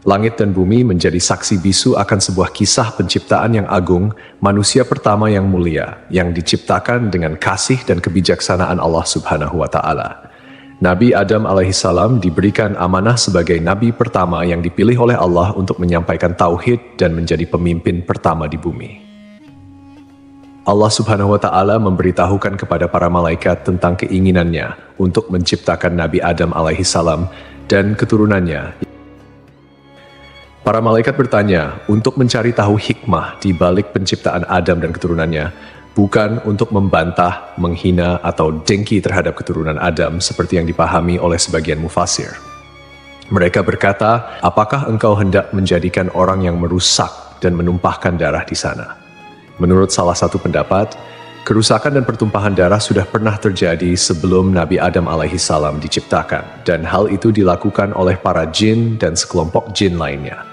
Langit dan bumi menjadi saksi bisu akan sebuah kisah penciptaan yang agung, manusia pertama yang mulia, yang diciptakan dengan kasih dan kebijaksanaan Allah Subhanahu wa Ta'ala. Nabi Adam alaihissalam diberikan amanah sebagai nabi pertama yang dipilih oleh Allah untuk menyampaikan tauhid dan menjadi pemimpin pertama di bumi. Allah Subhanahu wa Ta'ala memberitahukan kepada para malaikat tentang keinginannya untuk menciptakan Nabi Adam alaihissalam dan keturunannya. Para malaikat bertanya untuk mencari tahu hikmah di balik penciptaan Adam dan keturunannya, bukan untuk membantah, menghina, atau dengki terhadap keturunan Adam seperti yang dipahami oleh sebagian mufasir. Mereka berkata, apakah engkau hendak menjadikan orang yang merusak dan menumpahkan darah di sana? Menurut salah satu pendapat, kerusakan dan pertumpahan darah sudah pernah terjadi sebelum Nabi Adam alaihissalam diciptakan, dan hal itu dilakukan oleh para jin dan sekelompok jin lainnya.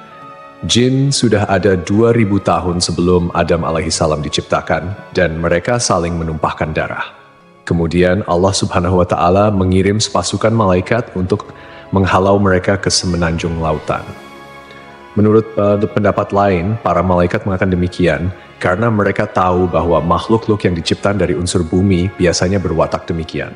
Jin sudah ada 2000 tahun sebelum Adam alaihissalam diciptakan, dan mereka saling menumpahkan darah. Kemudian Allah Subhanahu wa Ta'ala mengirim sepasukan malaikat untuk menghalau mereka ke semenanjung lautan. Menurut pendapat lain, para malaikat mengatakan demikian karena mereka tahu bahwa makhluk-makhluk yang diciptakan dari unsur bumi biasanya berwatak demikian.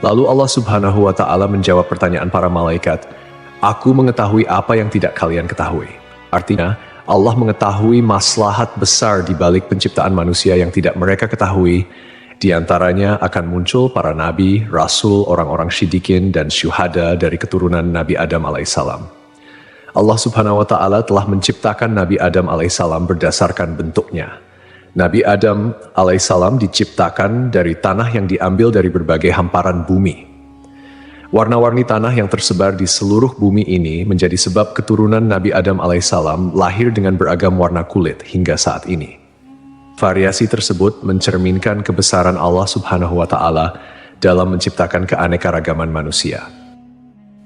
Lalu Allah Subhanahu wa Ta'ala menjawab pertanyaan para malaikat, "Aku mengetahui apa yang tidak kalian ketahui." Artinya, Allah mengetahui maslahat besar di balik penciptaan manusia yang tidak mereka ketahui. Di antaranya akan muncul para nabi, rasul, orang-orang syidikin, dan syuhada dari keturunan Nabi Adam alaihissalam. Allah Subhanahu wa Ta'ala telah menciptakan Nabi Adam alaihissalam berdasarkan bentuknya. Nabi Adam alaihissalam diciptakan dari tanah yang diambil dari berbagai hamparan bumi. Warna-warni tanah yang tersebar di seluruh bumi ini menjadi sebab keturunan Nabi Adam alaihissalam lahir dengan beragam warna kulit hingga saat ini. Variasi tersebut mencerminkan kebesaran Allah Subhanahu wa Ta'ala dalam menciptakan keanekaragaman manusia.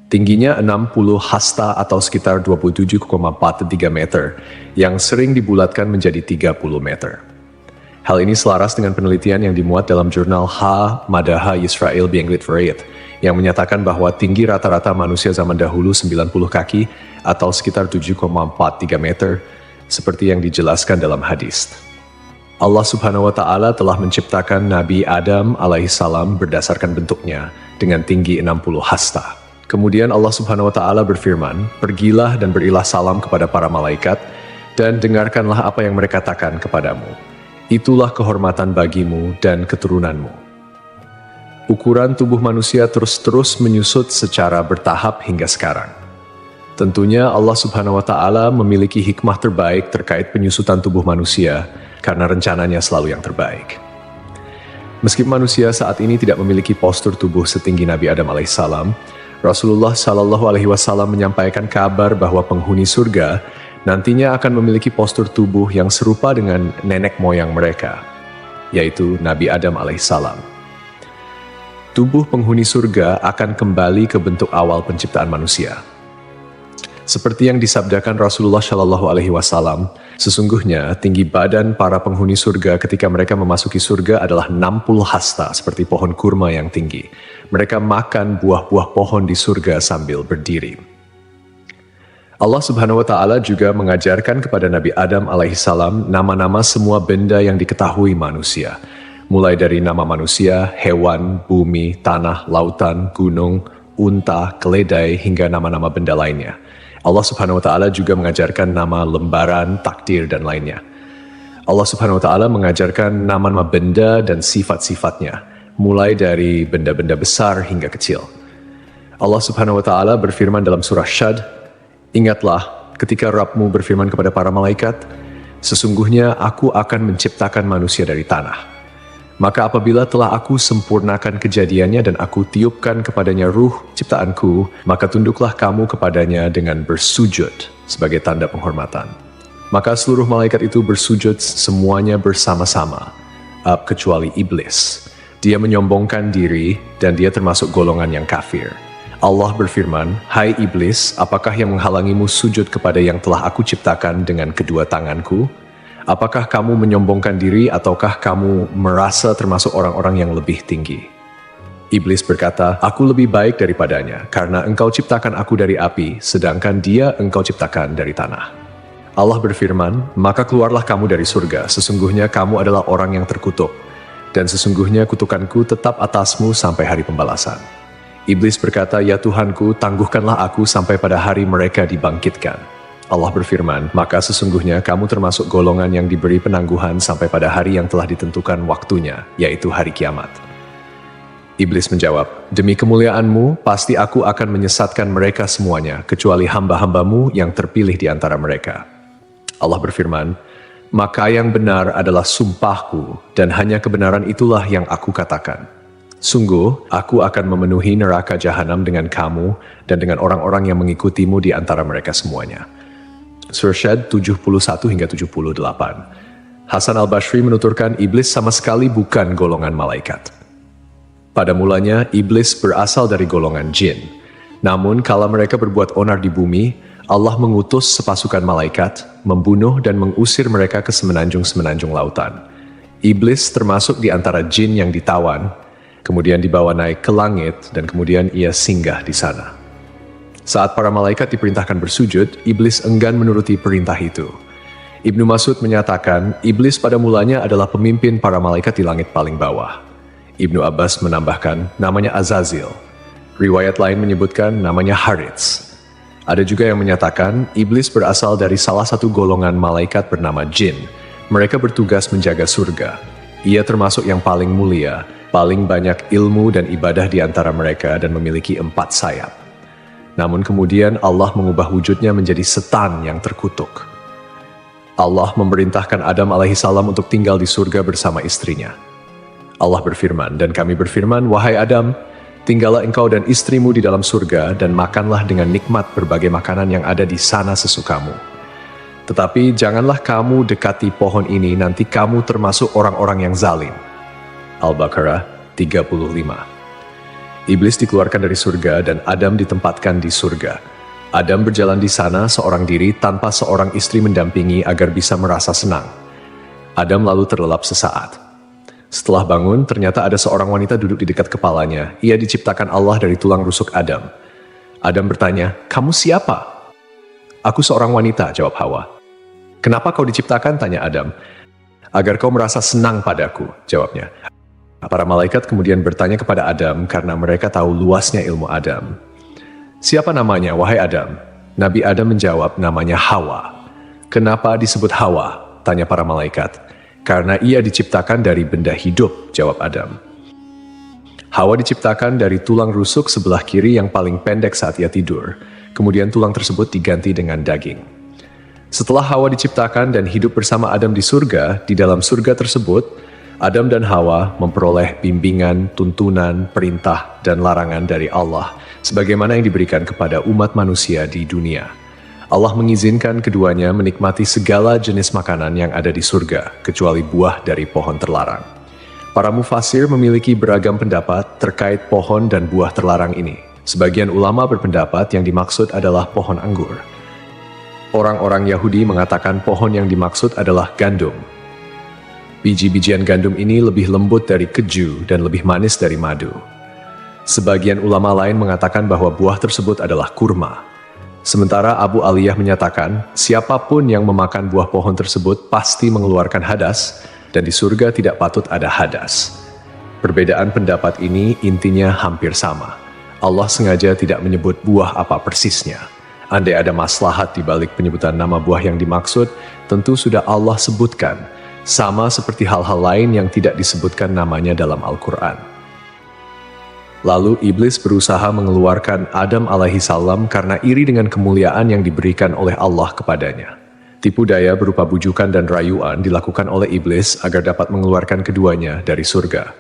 Tingginya 60 hasta atau sekitar 27,43 meter, yang sering dibulatkan menjadi 30 meter. Hal ini selaras dengan penelitian yang dimuat dalam jurnal Madaha Yisrael Be'Anglit Variet, yang menyatakan bahwa tinggi rata-rata manusia zaman dahulu 90 kaki atau sekitar 7,43 meter, seperti yang dijelaskan dalam hadis. Allah Subhanahu wa Ta'ala telah menciptakan Nabi Adam alaihissalam berdasarkan bentuknya dengan tinggi 60 hasta. Kemudian Allah Subhanahu wa Ta'ala berfirman, "Pergilah dan berilah salam kepada para malaikat, dan dengarkanlah apa yang mereka katakan kepadamu. Itulah kehormatan bagimu dan keturunanmu." Ukuran tubuh manusia terus-terus menyusut secara bertahap hingga sekarang. Tentunya Allah Subhanahu wa Ta'ala memiliki hikmah terbaik terkait penyusutan tubuh manusia, karena rencananya selalu yang terbaik. Meski manusia saat ini tidak memiliki postur tubuh setinggi Nabi Adam alaihissalam, Rasulullah Shallallahu Alaihi Wasallam menyampaikan kabar bahwa penghuni surga nantinya akan memiliki postur tubuh yang serupa dengan nenek moyang mereka, yaitu Nabi Adam alaihissalam. Tubuh penghuni surga akan kembali ke bentuk awal penciptaan manusia. Seperti yang disabdakan Rasulullah Shallallahu Alaihi Wasallam, sesungguhnya tinggi badan para penghuni surga ketika mereka memasuki surga adalah 60 hasta, seperti pohon kurma yang tinggi. Mereka makan buah-buah pohon di surga sambil berdiri. Allah Subhanahu wa Ta'ala juga mengajarkan kepada Nabi Adam alaihissalam nama-nama semua benda yang diketahui manusia, mulai dari nama manusia, hewan, bumi, tanah, lautan, gunung, unta, keledai, hingga nama-nama benda lainnya. Allah Subhanahu wa Ta'ala juga mengajarkan nama lembaran, takdir, dan lainnya. Allah Subhanahu wa Ta'ala mengajarkan nama-nama benda dan sifat-sifatnya, mulai dari benda-benda besar hingga kecil. Allah Subhanahu wa Ta'ala berfirman dalam surah Syad, "Ingatlah ketika Rabbmu berfirman kepada para malaikat, sesungguhnya aku akan menciptakan manusia dari tanah. Maka apabila telah aku sempurnakan kejadiannya dan aku tiupkan kepadanya ruh ciptaanku, maka tunduklah kamu kepadanya dengan bersujud sebagai tanda penghormatan." Maka seluruh malaikat itu bersujud semuanya bersama-sama, kecuali iblis. Dia menyombongkan diri dan dia termasuk golongan yang kafir. Allah berfirman, "Hai iblis, apakah yang menghalangimu sujud kepada yang telah aku ciptakan dengan kedua tanganku? Apakah kamu menyombongkan diri ataukah kamu merasa termasuk orang-orang yang lebih tinggi?" Iblis berkata, "Aku lebih baik daripadanya, karena engkau ciptakan aku dari api, sedangkan dia engkau ciptakan dari tanah." Allah berfirman, "Maka keluarlah kamu dari surga, sesungguhnya kamu adalah orang yang terkutuk, dan sesungguhnya kutukanku tetap atasmu sampai hari pembalasan." Iblis berkata, "Ya Tuhanku, tangguhkanlah aku sampai pada hari mereka dibangkitkan." Allah berfirman, "Maka sesungguhnya kamu termasuk golongan yang diberi penangguhan sampai pada hari yang telah ditentukan waktunya, yaitu hari kiamat." Iblis menjawab, "Demi kemuliaanmu, pasti aku akan menyesatkan mereka semuanya, kecuali hamba-hambamu yang terpilih di antara mereka." Allah berfirman, "Maka yang benar adalah sumpahku, dan hanya kebenaran itulah yang aku katakan. Sungguh, aku akan memenuhi neraka jahanam dengan kamu dan dengan orang-orang yang mengikutimu di antara mereka semuanya." Surah Syad 71 hingga 78. Hasan al-Basri menuturkan iblis sama sekali bukan golongan malaikat. Pada mulanya, iblis berasal dari golongan jin. Namun, kala mereka berbuat onar di bumi, Allah mengutus sepasukan malaikat, membunuh dan mengusir mereka ke semenanjung-semenanjung lautan. Iblis termasuk di antara jin yang ditawan, kemudian dibawa naik ke langit, dan kemudian ia singgah di sana. Saat para malaikat diperintahkan bersujud, iblis enggan menuruti perintah itu. Ibnu Mas'ud menyatakan, iblis pada mulanya adalah pemimpin para malaikat di langit paling bawah. Ibnu Abbas menambahkan, namanya Azazil. Riwayat lain menyebutkan namanya Harits. Ada juga yang menyatakan, iblis berasal dari salah satu golongan malaikat bernama jin. Mereka bertugas menjaga surga. Ia termasuk yang paling mulia, paling banyak ilmu dan ibadah di antara mereka dan memiliki 4 sayap. Namun kemudian Allah mengubah wujudnya menjadi setan yang terkutuk. Allah memerintahkan Adam alaihissalam untuk tinggal di surga bersama istrinya. Allah berfirman, "Dan kami berfirman, wahai Adam, tinggallah engkau dan istrimu di dalam surga dan makanlah dengan nikmat berbagai makanan yang ada di sana sesukamu. Tetapi janganlah kamu dekati pohon ini, nanti kamu termasuk orang-orang yang zalim." Al-Baqarah 35. Iblis dikeluarkan dari surga dan Adam ditempatkan di surga. Adam berjalan di sana seorang diri tanpa seorang istri mendampingi agar bisa merasa senang. Adam lalu terlelap sesaat. Setelah bangun, ternyata ada seorang wanita duduk di dekat kepalanya. Ia diciptakan Allah dari tulang rusuk Adam. Adam bertanya, "Kamu siapa?" "Aku seorang wanita," jawab Hawa. "Kenapa kau diciptakan?" tanya Adam. "Agar kau merasa senang padaku," jawabnya. Para malaikat kemudian bertanya kepada Adam karena mereka tahu luasnya ilmu Adam. "Siapa namanya, wahai Adam?" Nabi Adam menjawab, "Namanya Hawa." "Kenapa disebut Hawa?" tanya para malaikat. "Karena ia diciptakan dari benda hidup," jawab Adam. Hawa diciptakan dari tulang rusuk sebelah kiri yang paling pendek saat ia tidur. Kemudian tulang tersebut diganti dengan daging. Setelah Hawa diciptakan dan hidup bersama Adam di surga, di dalam surga tersebut, Adam dan Hawa memperoleh bimbingan, tuntunan, perintah, dan larangan dari Allah, sebagaimana yang diberikan kepada umat manusia di dunia. Allah mengizinkan keduanya menikmati segala jenis makanan yang ada di surga, kecuali buah dari pohon terlarang. Para mufasir memiliki beragam pendapat terkait pohon dan buah terlarang ini. Sebagian ulama berpendapat yang dimaksud adalah pohon anggur. Orang-orang Yahudi mengatakan pohon yang dimaksud adalah gandum. Biji-bijian gandum ini lebih lembut dari keju dan lebih manis dari madu. Sebagian ulama lain mengatakan bahwa buah tersebut adalah kurma. Sementara Abu Aliyah menyatakan, siapapun yang memakan buah pohon tersebut pasti mengeluarkan hadas, dan di surga tidak patut ada hadas. Perbedaan pendapat ini intinya hampir sama. Allah sengaja tidak menyebut buah apa persisnya. Andai ada maslahat di balik penyebutan nama buah yang dimaksud, tentu sudah Allah sebutkan, sama seperti hal-hal lain yang tidak disebutkan namanya dalam Al-Quran. Lalu iblis berusaha mengeluarkan Adam alaihissalam karena iri dengan kemuliaan yang diberikan oleh Allah kepadanya. Tipu daya berupa bujukan dan rayuan dilakukan oleh iblis agar dapat mengeluarkan keduanya dari surga.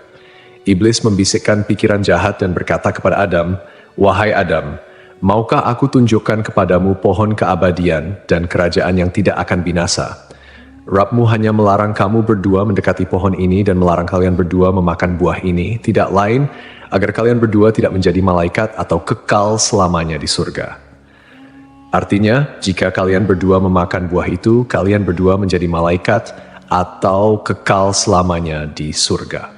Iblis membisikkan pikiran jahat dan berkata kepada Adam, "Wahai Adam, maukah aku tunjukkan kepadamu pohon keabadian dan kerajaan yang tidak akan binasa? Rabbmu hanya melarang kamu berdua mendekati pohon ini dan melarang kalian berdua memakan buah ini, tidak lain agar kalian berdua tidak menjadi malaikat atau kekal selamanya di surga." Artinya, jika kalian berdua memakan buah itu, kalian berdua menjadi malaikat atau kekal selamanya di surga.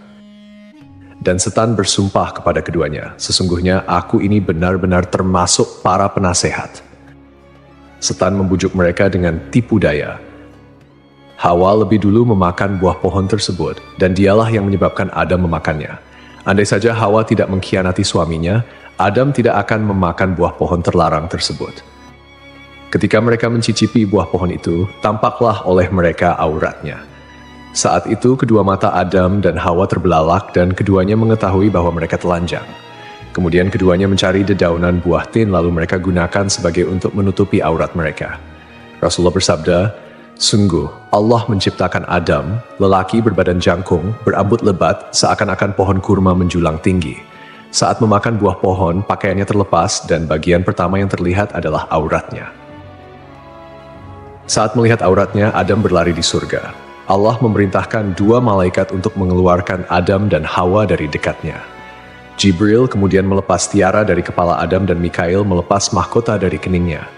Dan setan bersumpah kepada keduanya, "Sesungguhnya aku ini benar-benar termasuk para penasehat." Setan membujuk mereka dengan tipu daya. Hawa lebih dulu memakan buah pohon tersebut, dan dialah yang menyebabkan Adam memakannya. Andai saja Hawa tidak mengkhianati suaminya, Adam tidak akan memakan buah pohon terlarang tersebut. Ketika mereka mencicipi buah pohon itu, tampaklah oleh mereka auratnya. Saat itu kedua mata Adam dan Hawa terbelalak dan keduanya mengetahui bahwa mereka telanjang. Kemudian keduanya mencari dedaunan buah tin lalu mereka gunakan sebagai untuk menutupi aurat mereka. Rasulullah bersabda, "Sungguh, Allah menciptakan Adam, lelaki berbadan jangkung, berambut lebat, seakan-akan pohon kurma menjulang tinggi. Saat memakan buah pohon, pakaiannya terlepas dan bagian pertama yang terlihat adalah auratnya. Saat melihat auratnya, Adam berlari di surga. Allah memerintahkan dua malaikat untuk mengeluarkan Adam dan Hawa dari dekatnya. Jibril kemudian melepas tiara dari kepala Adam dan Mikail melepas mahkota dari keningnya.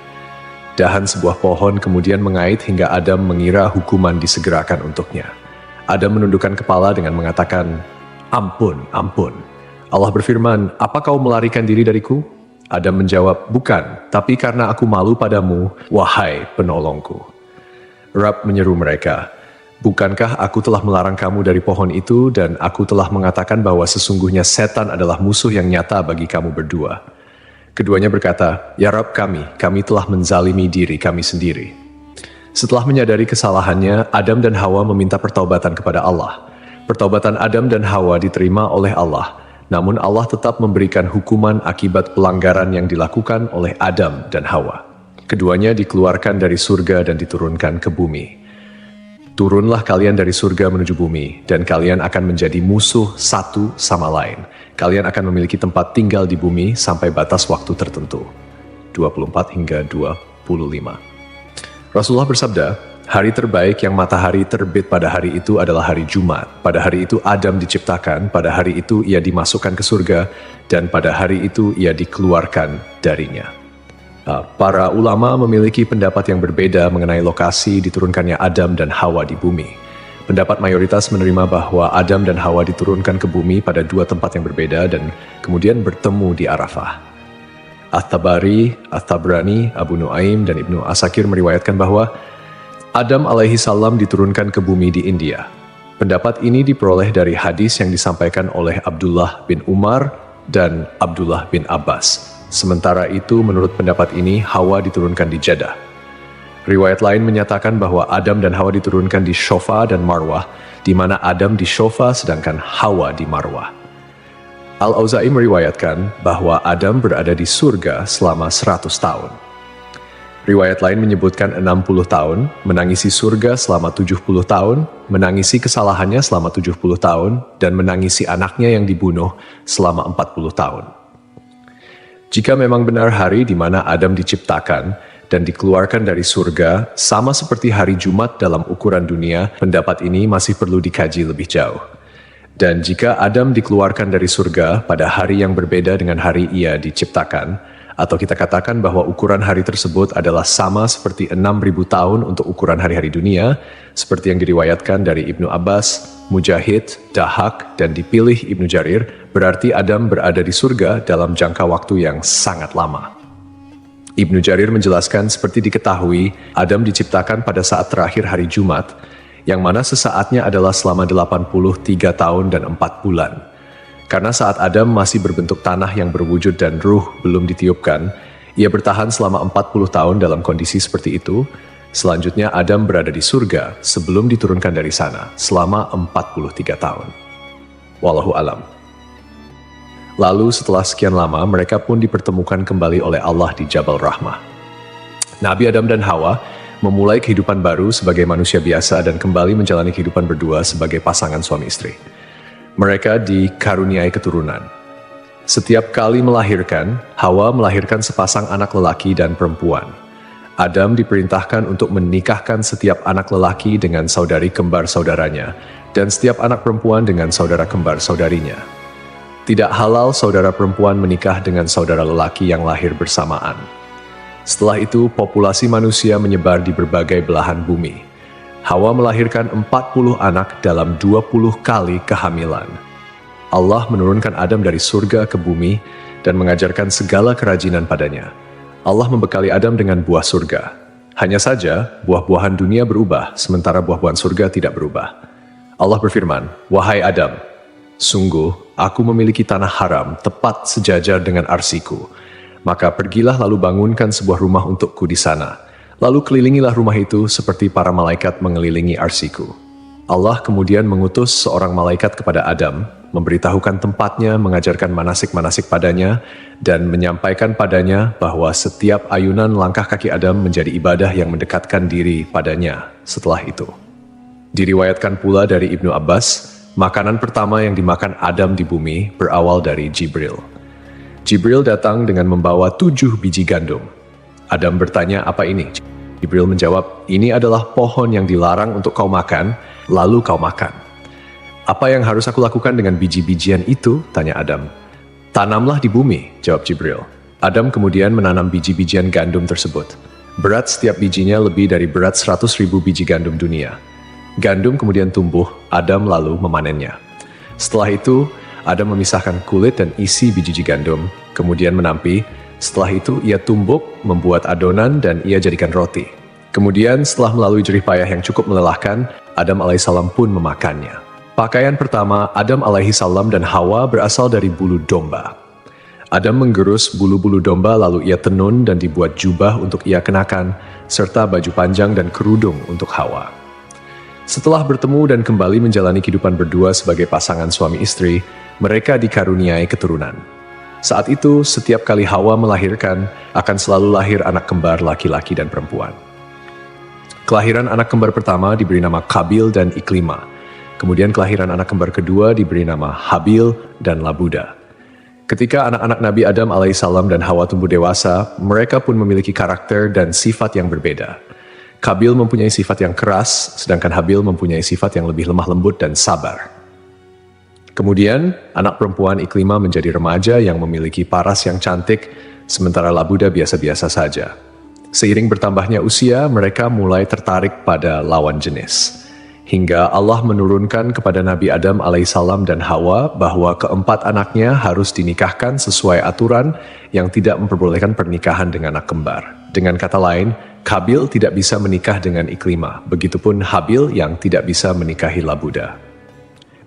Dahan sebuah pohon kemudian mengait hingga Adam mengira hukuman disegerakan untuknya. Adam menundukkan kepala dengan mengatakan, "Ampun, ampun." Allah berfirman, "Apa kau melarikan diri dariku?" Adam menjawab, "Bukan, tapi karena aku malu padamu, wahai penolongku." Rabb menyeru mereka, "Bukankah aku telah melarang kamu dari pohon itu dan aku telah mengatakan bahwa sesungguhnya setan adalah musuh yang nyata bagi kamu berdua?" Keduanya berkata, "Ya Rabb kami telah menzalimi diri kami sendiri." Setelah menyadari kesalahannya, Adam dan Hawa meminta pertaubatan kepada Allah. Pertaubatan Adam dan Hawa diterima oleh Allah, namun Allah tetap memberikan hukuman akibat pelanggaran yang dilakukan oleh Adam dan Hawa. Keduanya dikeluarkan dari surga dan diturunkan ke bumi. Turunlah kalian dari surga menuju bumi, dan kalian akan menjadi musuh satu sama lain. Kalian akan memiliki tempat tinggal di bumi sampai batas waktu tertentu. 24 hingga 25. Rasulullah bersabda, "Hari terbaik yang matahari terbit pada hari itu adalah hari Jumat. Pada hari itu Adam diciptakan, pada hari itu ia dimasukkan ke surga, dan pada hari itu ia dikeluarkan darinya." Para ulama memiliki pendapat yang berbeda mengenai lokasi diturunkannya Adam dan Hawa di bumi. Pendapat mayoritas menerima bahwa Adam dan Hawa diturunkan ke bumi pada dua tempat yang berbeda dan kemudian bertemu di Arafah. At-Tabari, At-Tabrani, Abu Nuaim, dan Ibnu Asakir meriwayatkan bahwa Adam alaihi salam diturunkan ke bumi di India. Pendapat ini diperoleh dari hadis yang disampaikan oleh Abdullah bin Umar dan Abdullah bin Abbas. Sementara itu, menurut pendapat ini, Hawa diturunkan di Jeddah. Riwayat lain menyatakan bahwa Adam dan Hawa diturunkan di Shofa dan Marwah, di mana Adam di Shofa sedangkan Hawa di Marwah. Al-Auza'i meriwayatkan bahwa Adam berada di surga selama 100 tahun. Riwayat lain menyebutkan 60 tahun, menangisi surga selama 70 tahun, menangisi kesalahannya selama 70 tahun, dan menangisi anaknya yang dibunuh selama 40 tahun. Jika memang benar hari di mana Adam diciptakan dan dikeluarkan dari surga, sama seperti hari Jumat dalam ukuran dunia, pendapat ini masih perlu dikaji lebih jauh. Dan jika Adam dikeluarkan dari surga pada hari yang berbeda dengan hari ia diciptakan, atau kita katakan bahwa ukuran hari tersebut adalah sama seperti 6.000 tahun untuk ukuran hari-hari dunia, seperti yang diriwayatkan dari Ibnu Abbas, Mujahid, Dahak, dan dipilih Ibnu Jarir, berarti Adam berada di surga dalam jangka waktu yang sangat lama. Ibnu Jarir menjelaskan seperti diketahui, Adam diciptakan pada saat terakhir hari Jumat, yang mana sesaatnya adalah selama 83 tahun dan 4 bulan. Karena saat Adam masih berbentuk tanah yang berwujud dan ruh belum ditiupkan, ia bertahan selama 40 tahun dalam kondisi seperti itu. Selanjutnya Adam berada di surga sebelum diturunkan dari sana selama 43 tahun. Wallahu alam. Lalu setelah sekian lama mereka pun dipertemukan kembali oleh Allah di Jabal Rahmah. Nabi Adam dan Hawa memulai kehidupan baru sebagai manusia biasa dan kembali menjalani kehidupan berdua sebagai pasangan suami istri. Mereka dikaruniai keturunan. Setiap kali melahirkan, Hawa melahirkan sepasang anak lelaki dan perempuan. Adam diperintahkan untuk menikahkan setiap anak lelaki dengan saudari kembar saudaranya, dan setiap anak perempuan dengan saudara kembar saudarinya. Tidak halal saudara perempuan menikah dengan saudara lelaki yang lahir bersamaan. Setelah itu, populasi manusia menyebar di berbagai belahan bumi. Hawa melahirkan 40 anak dalam 20 kali kehamilan. Allah menurunkan Adam dari surga ke bumi dan mengajarkan segala kerajinan padanya. Allah membekali Adam dengan buah surga. Hanya saja, buah-buahan dunia berubah, sementara buah-buahan surga tidak berubah. Allah berfirman, "Wahai Adam, sungguh aku memiliki tanah haram tepat sejajar dengan arsiku. Maka pergilah lalu bangunkan sebuah rumah untukku di sana. Lalu kelilingilah rumah itu seperti para malaikat mengelilingi arsiku." Allah kemudian mengutus seorang malaikat kepada Adam, memberitahukan tempatnya, mengajarkan manasik-manasik padanya, dan menyampaikan padanya bahwa setiap ayunan langkah kaki Adam menjadi ibadah yang mendekatkan diri padanya setelah itu. Diriwayatkan pula dari Ibnu Abbas, makanan pertama yang dimakan Adam di bumi berawal dari Jibril. Jibril datang dengan membawa 7 biji gandum. Adam bertanya, "Apa ini?" Jibril menjawab, "Ini adalah pohon yang dilarang untuk kau makan, lalu kau makan." "Apa yang harus aku lakukan dengan biji-bijian itu?" tanya Adam. "Tanamlah di bumi," jawab Jibril. Adam kemudian menanam biji-bijian gandum tersebut. Berat setiap bijinya lebih dari berat 100.000 biji gandum dunia. Gandum kemudian tumbuh, Adam lalu memanennya. Setelah itu, Adam memisahkan kulit dan isi biji gandum, kemudian menampi. Setelah itu, ia tumbuk, membuat adonan, dan ia jadikan roti. Kemudian, setelah melalui jerih payah yang cukup melelahkan, Adam alaihissalam pun memakannya. Pakaian pertama Adam alaihissalam dan Hawa berasal dari bulu domba. Adam menggerus bulu-bulu domba lalu ia tenun dan dibuat jubah untuk ia kenakan, serta baju panjang dan kerudung untuk Hawa. Setelah bertemu dan kembali menjalani kehidupan berdua sebagai pasangan suami istri, mereka dikaruniai keturunan. Saat itu, setiap kali Hawa melahirkan, akan selalu lahir anak kembar laki-laki dan perempuan. Kelahiran anak kembar pertama diberi nama Kabil dan Iklima. Kemudian kelahiran anak kembar kedua diberi nama Habil dan Labuda. Ketika anak-anak Nabi Adam alaihissalam dan Hawa tumbuh dewasa, mereka pun memiliki karakter dan sifat yang berbeda. Kabil mempunyai sifat yang keras, sedangkan Habil mempunyai sifat yang lebih lemah lembut dan sabar. Kemudian, anak perempuan Iklima menjadi remaja yang memiliki paras yang cantik, sementara Labuda biasa-biasa saja. Seiring bertambahnya usia, mereka mulai tertarik pada lawan jenis. Hingga Allah menurunkan kepada Nabi Adam alaihissalam dan Hawa bahwa keempat anaknya harus dinikahkan sesuai aturan yang tidak memperbolehkan pernikahan dengan anak kembar. Dengan kata lain, Kabil tidak bisa menikah dengan Iklima, begitupun Habil yang tidak bisa menikahi Labuda.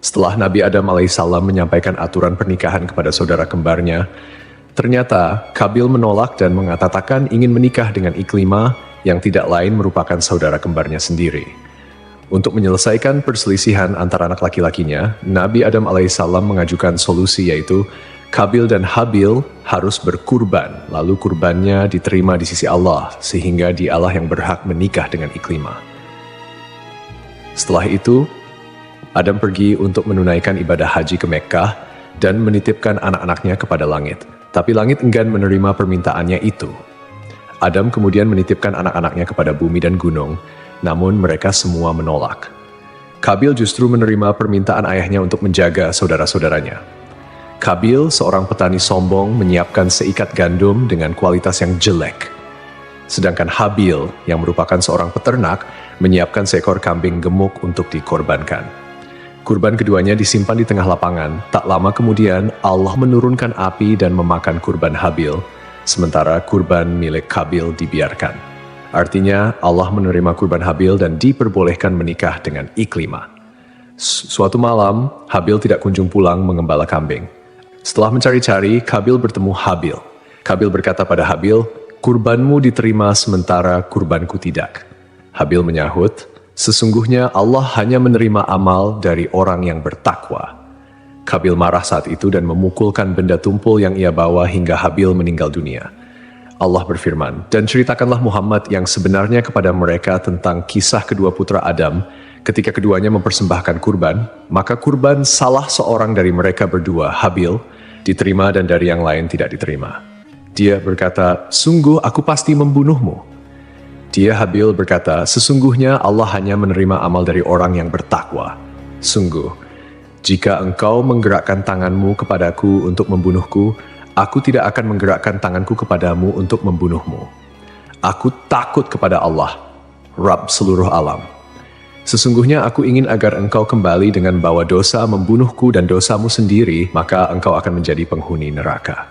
Setelah Nabi Adam alaihissalam menyampaikan aturan pernikahan kepada saudara kembarnya, ternyata Kabil menolak dan mengatakan ingin menikah dengan Iklima yang tidak lain merupakan saudara kembarnya sendiri. Untuk menyelesaikan perselisihan antara anak laki-lakinya, Nabi Adam alaihissalam mengajukan solusi yaitu Kabil dan Habil harus berkurban, lalu kurbannya diterima di sisi Allah, sehingga dialah yang berhak menikah dengan Iklima. Setelah itu, Adam pergi untuk menunaikan ibadah haji ke Mekkah dan menitipkan anak-anaknya kepada langit. Tapi langit enggan menerima permintaannya itu. Adam kemudian menitipkan anak-anaknya kepada bumi dan gunung, namun mereka semua menolak. Kabil justru menerima permintaan ayahnya untuk menjaga saudara-saudaranya. Kabil, seorang petani sombong, menyiapkan seikat gandum dengan kualitas yang jelek. Sedangkan Habil, yang merupakan seorang peternak, menyiapkan seekor kambing gemuk untuk dikorbankan. Kurban keduanya disimpan di tengah lapangan. Tak lama kemudian, Allah menurunkan api dan memakan kurban Habil, sementara kurban milik Kabil dibiarkan. Artinya, Allah menerima kurban Habil dan diperbolehkan menikah dengan Iklima. Suatu malam, Habil tidak kunjung pulang mengembala kambing. Setelah mencari-cari, Kabil bertemu Habil. Kabil berkata pada Habil, "Kurbanmu diterima sementara kurbanku tidak." Habil menyahut, "Sesungguhnya Allah hanya menerima amal dari orang yang bertakwa." Kabil marah saat itu dan memukulkan benda tumpul yang ia bawa hingga Habil meninggal dunia. Allah berfirman, "Dan ceritakanlah Muhammad yang sebenarnya kepada mereka tentang kisah kedua putra Adam ketika keduanya mempersembahkan kurban, maka kurban salah seorang dari mereka berdua, Habil, diterima dan dari yang lain tidak diterima. Dia berkata, 'Sungguh aku pasti membunuhmu.' Dia Habil berkata, 'Sesungguhnya Allah hanya menerima amal dari orang yang bertakwa. Sungguh, jika engkau menggerakkan tanganmu kepadaku untuk membunuhku, aku tidak akan menggerakkan tanganku kepadamu untuk membunuhmu. Aku takut kepada Allah, Rabb seluruh alam. Sesungguhnya aku ingin agar engkau kembali dengan bawa dosa membunuhku dan dosamu sendiri, maka engkau akan menjadi penghuni neraka.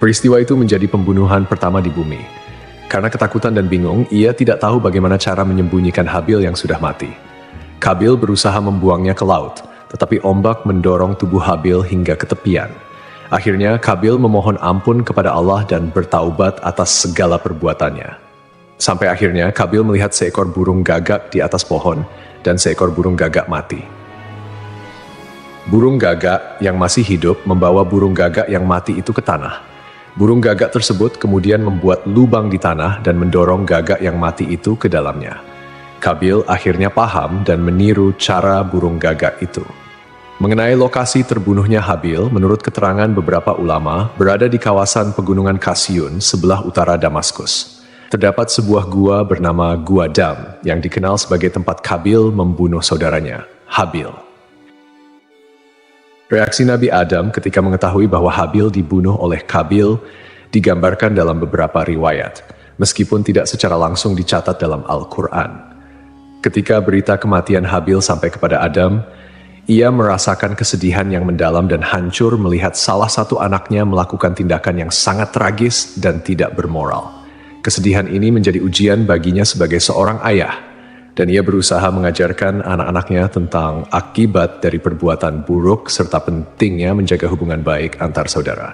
Peristiwa itu menjadi pembunuhan pertama di bumi. Karena ketakutan dan bingung, ia tidak tahu bagaimana cara menyembunyikan Habil yang sudah mati. Kabil berusaha membuangnya ke laut, tetapi ombak mendorong tubuh Habil hingga ke tepian. Akhirnya Kabil memohon ampun kepada Allah dan bertaubat atas segala perbuatannya. Sampai akhirnya Kabil melihat seekor burung gagak di atas pohon dan seekor burung gagak mati. Burung gagak yang masih hidup membawa burung gagak yang mati itu ke tanah. Burung gagak tersebut kemudian membuat lubang di tanah dan mendorong gagak yang mati itu ke dalamnya. Kabil akhirnya paham dan meniru cara burung gagak itu. Mengenai lokasi terbunuhnya Habil, menurut keterangan beberapa ulama, berada di kawasan pegunungan Kasyun sebelah utara Damaskus. Terdapat sebuah gua bernama Gua Dam yang dikenal sebagai tempat Kabil membunuh saudaranya, Habil. Reaksi Nabi Adam ketika mengetahui bahwa Habil dibunuh oleh Kabil digambarkan dalam beberapa riwayat, meskipun tidak secara langsung dicatat dalam Al-Quran. Ketika berita kematian Habil sampai kepada Adam, ia merasakan kesedihan yang mendalam dan hancur melihat salah satu anaknya melakukan tindakan yang sangat tragis dan tidak bermoral. Kesedihan ini menjadi ujian baginya sebagai seorang ayah, dan ia berusaha mengajarkan anak-anaknya tentang akibat dari perbuatan buruk serta pentingnya menjaga hubungan baik antar saudara.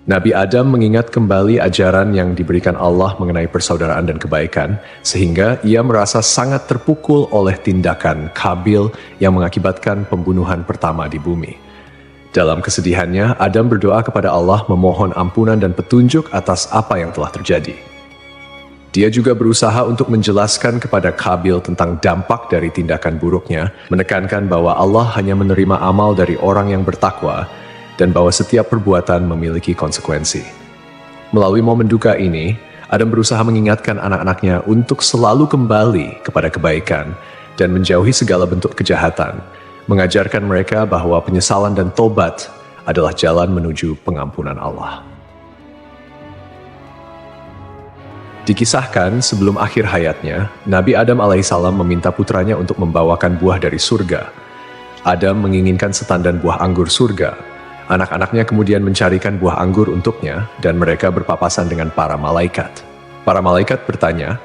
Nabi Adam mengingat kembali ajaran yang diberikan Allah mengenai persaudaraan dan kebaikan, sehingga ia merasa sangat terpukul oleh tindakan Kabil yang mengakibatkan pembunuhan pertama di bumi. Dalam kesedihannya, Adam berdoa kepada Allah memohon ampunan dan petunjuk atas apa yang telah terjadi. Dia juga berusaha untuk menjelaskan kepada Kabil tentang dampak dari tindakan buruknya, menekankan bahwa Allah hanya menerima amal dari orang yang bertakwa, dan bahwa setiap perbuatan memiliki konsekuensi. Melalui momen duka ini, Adam berusaha mengingatkan anak-anaknya untuk selalu kembali kepada kebaikan dan menjauhi segala bentuk kejahatan, mengajarkan mereka bahwa penyesalan dan tobat adalah jalan menuju pengampunan Allah. Dikisahkan sebelum akhir hayatnya, Nabi Adam alaihissalam meminta putranya untuk membawakan buah dari surga. Adam menginginkan setandan buah anggur surga. Anak-anaknya kemudian mencarikan buah anggur untuknya dan mereka berpapasan dengan para malaikat. Para malaikat bertanya,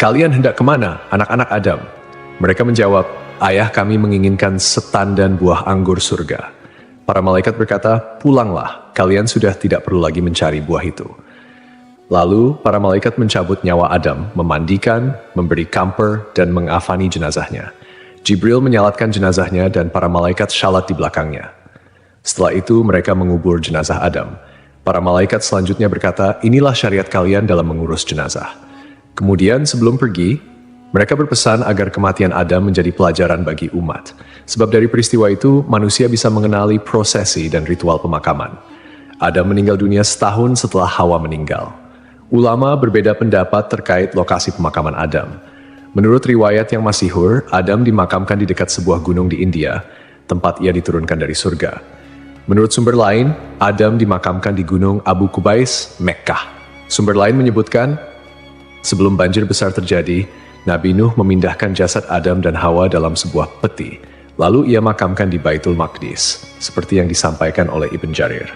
"Kalian hendak kemana, anak-anak Adam?" Mereka menjawab, "Ayah kami menginginkan setandan buah anggur surga." Para malaikat berkata, "Pulanglah, kalian sudah tidak perlu lagi mencari buah itu." Lalu, para malaikat mencabut nyawa Adam, memandikan, memberi kamper, dan mengafani jenazahnya. Jibril menyalatkan jenazahnya dan para malaikat syalat di belakangnya. Setelah itu, mereka mengubur jenazah Adam. Para malaikat selanjutnya berkata, "Inilah syariat kalian dalam mengurus jenazah." Kemudian, sebelum pergi, mereka berpesan agar kematian Adam menjadi pelajaran bagi umat. Sebab dari peristiwa itu, manusia bisa mengenali prosesi dan ritual pemakaman. Adam meninggal dunia setahun setelah Hawa meninggal. Ulama berbeda pendapat terkait lokasi pemakaman Adam. Menurut riwayat yang masyhur, Adam dimakamkan di dekat sebuah gunung di India, tempat ia diturunkan dari surga. Menurut sumber lain, Adam dimakamkan di gunung Abu Qubais, Mekkah. Sumber lain menyebutkan, sebelum banjir besar terjadi, Nabi Nuh memindahkan jasad Adam dan Hawa dalam sebuah peti. Lalu ia makamkan di Baitul Maqdis, seperti yang disampaikan oleh Ibn Jarir.